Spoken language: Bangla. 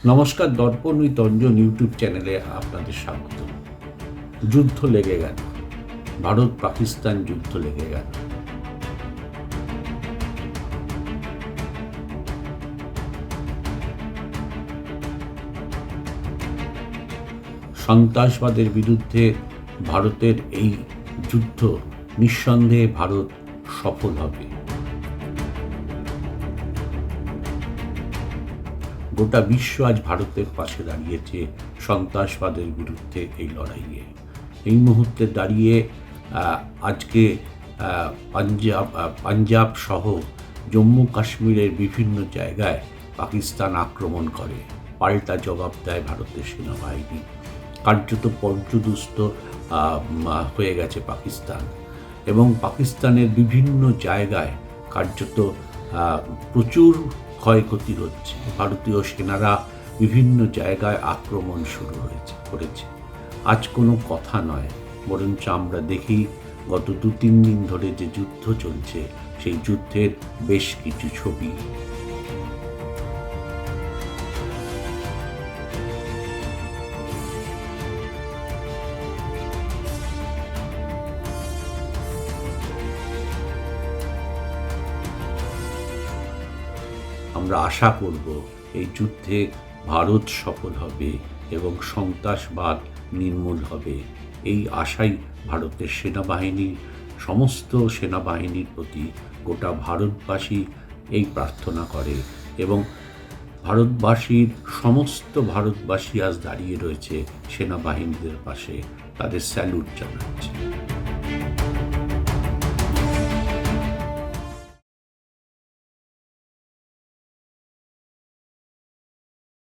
নমস্কার, দর্পণ উইথ অঞ্জন ইউটিউব চ্যানেলে আপনাদের স্বাগত। যুদ্ধ লেগে গেল, ভারত পাকিস্তান যুদ্ধ লেগে গেল। সন্ত্রাসবাদের বিরুদ্ধে ভারতের এই যুদ্ধ নিঃসন্দেহে ভারত সফল হবে। গোটা বিশ্ব আজ ভারতের পাশে দাঁড়িয়েছে সন্ত্রাসবাদের বিরুদ্ধে এই লড়াইয়ে। এই মুহূর্তে দাঁড়িয়ে আজকে পাঞ্জাব সহ জম্মু কাশ্মীরের বিভিন্ন জায়গায় পাকিস্তান আক্রমণ করে, পাল্টা জবাব দেয় ভারতের সেনাবাহিনী। কার্যত পর্যুদুস্ত হয়ে গেছে পাকিস্তান, এবং পাকিস্তানের বিভিন্ন জায়গায় কার্যত প্রচুর ক্ষয়ক্ষতি হচ্ছে। ভারতীয় সেনারা বিভিন্ন জায়গায় আক্রমণ শুরু করেছে। আজ কোনো কথা নয়, বরঞ্চ আমরা দেখি গত 2-3 দিন ধরে যে যুদ্ধ চলছে, সেই যুদ্ধের বেশ কিছু ছবি। আমরা আশা করব এই যুদ্ধে ভারত সফল হবে এবং সন্ত্রাসবাদ নির্মূল হবে। এই আশাই ভারতের সেনাবাহিনী, সমস্ত সেনাবাহিনীর প্রতি গোটা ভারতবাসী এই প্রার্থনা করে, এবং সমস্ত ভারতবাসী আজ দাঁড়িয়ে রয়েছে সেনাবাহিনীদের পাশে, তাদের স্যালুট জানাচ্ছে।